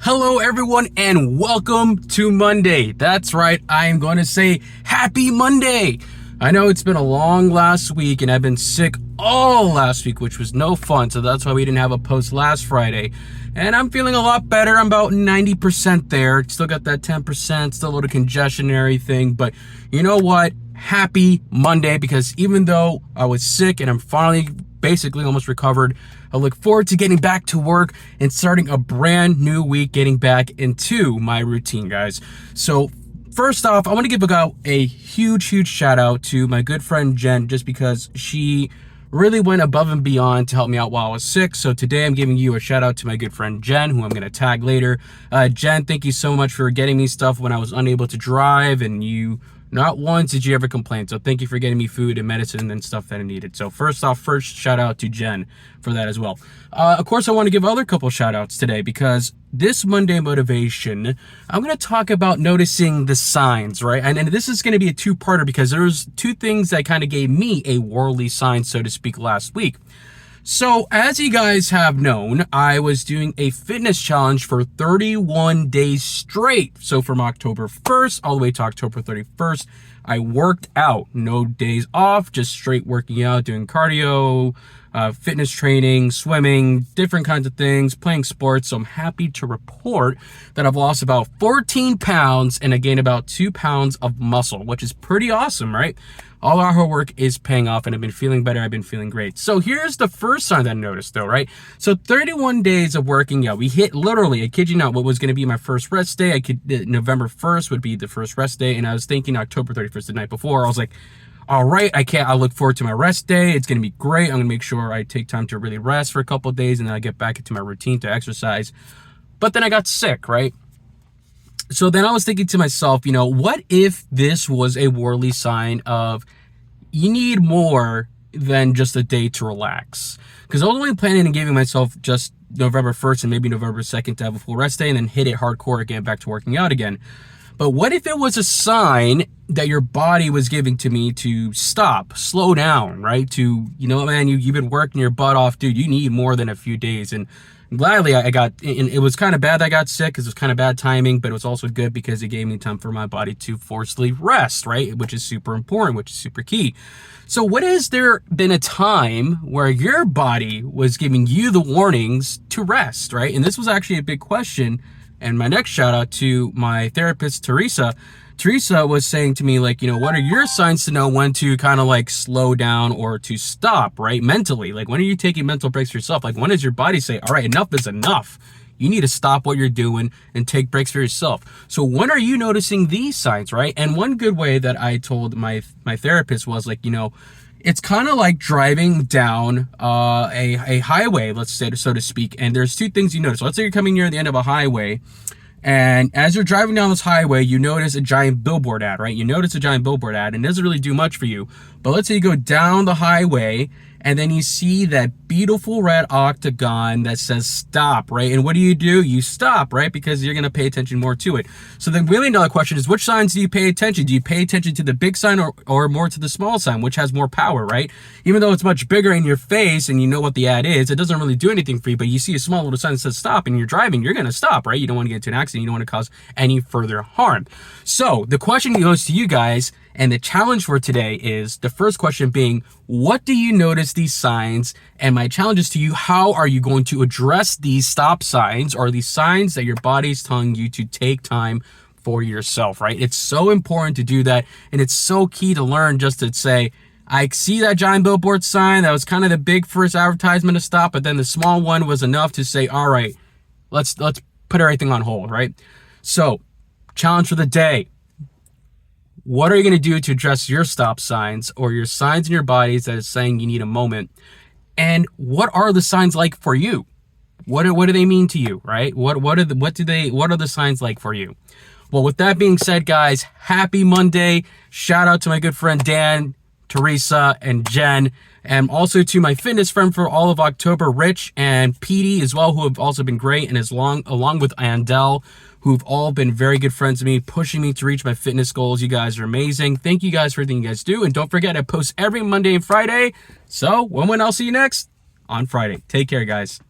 Hello everyone and welcome to Monday. That's right, I am going to say happy Monday. I know it's been a long last week and I've been sick all last week, which was no fun. So that's why we didn't have a post last Friday. And I'm feeling a lot better. I'm about 90% there. Still got that 10%, still a little congestion and everything. But you know what? Happy Monday, because even though I was sick and I'm finally basically almost recovered, I look forward to getting back to work and starting a brand new week, getting back into my routine, guys. So first off, I want to give a huge shout out to my good friend Jen, just because she really went above and beyond to help me out while I was sick. So today I'm giving you a shout out to my good friend Jen, who I'm going to tag later. Jen, thank you so much for getting me stuff when I was unable to drive, and you not once did you ever complain. So thank you for getting me food and medicine and stuff that I needed. So first shout out to Jen for that as well. Of course, I want to give other couple shout outs today, because this Monday motivation, I'm going to talk about noticing the signs, right? And this is going to be a two-parter, because there's two things that kind of gave me a worldly sign, so to speak, last week. So as you guys have known, I was doing a fitness challenge for 31 days straight. So from October 1st all the way to October 31st, I worked out, no days off, just straight working out, doing cardio, fitness training, swimming, different kinds of things, playing sports. So I'm happy to report that I've lost about 14 pounds and I gained about 2 pounds of muscle, which is pretty awesome, right? All our hard work is paying off and I've been feeling better. I've been feeling great. So here's the first sign that I noticed though, right? So 31 days of working out, we hit literally, I kid you not, what was going to be my first rest day. November 1st would be the first rest day. And I was thinking October 31st, the night before, I was like, all right, I look forward to my rest day. It's going to be great. I'm going to make sure I take time to really rest for a couple of days and then I get back into my routine to exercise. But then I got sick, right? So then I was thinking to myself, what if this was a worldly sign of you need more than just a day to relax? Because I was only planning on giving myself just November 1st and maybe November 2nd to have a full rest day and then hit it hardcore again, back to working out again. But what if it was a sign that your body was giving to me to stop, slow down, right? To, man, you've been working your butt off, dude. You need more than a few days. And gladly, it was kind of bad that I got sick, because it was kind of bad timing, but it was also good because it gave me time for my body to forcefully rest, right? Which is super important, which is super key. So what has there been a time where your body was giving you the warnings to rest, right? And this was actually a big question. And my next shout out to my therapist, Teresa. Teresa was saying to me, like, what are your signs to know when to kind of like slow down or to stop, right? Mentally, like, when are you taking mental breaks for yourself? Like, when does your body say, all right, enough is enough? You need to stop what you're doing and take breaks for yourself. So when are you noticing these signs, right? And one good way that I told my therapist was like, it's kind of like driving down a highway, let's say, so to speak. And there's two things you notice. So let's say you're coming near the end of a highway, and as you're driving down this highway, you notice a giant billboard ad, right? You notice a giant billboard ad, and it doesn't really do much for you. But let's say you go down the highway, and then you see that beautiful red octagon that says stop, right? And what do? You stop, right? Because you're going to pay attention more to it. So the $1 million question is, which signs do you pay attention? Do you pay attention to the big sign or more to the small sign? Which has more power, right? Even though it's much bigger in your face and you know what the ad is, it doesn't really do anything for you, but you see a small little sign that says stop and you're driving, you're going to stop, right? You don't want to get into an accident. You don't want to cause any further harm. So the question goes to you guys, and the challenge for today is the first question being, what do you notice these signs? And my challenge is to you, how are you going to address these stop signs or these signs that your body's telling you to take time for yourself, right? It's so important to do that. And it's so key to learn just to say, I see that giant billboard sign. That was kind of the big first advertisement to stop, but then the small one was enough to say, all right, let's put everything on hold, right? So challenge for the day. What are you going to do to address your stop signs or your signs in your bodies that is saying you need a moment? And what are the signs like for you? What do they mean to you, right? What are the signs like for you? Well, with that being said, guys, happy Monday. Shout out to my good friend Dan, Teresa, and Jen, and also to my fitness friend for all of October, Rich and Petey as well, who have also been great, and along with Andel, who've all been very good friends of me, pushing me to reach my fitness goals. You guys are amazing. Thank you guys for everything you guys do. And don't forget, I post every Monday and Friday. So when I'll see you next on Friday. Take care, guys.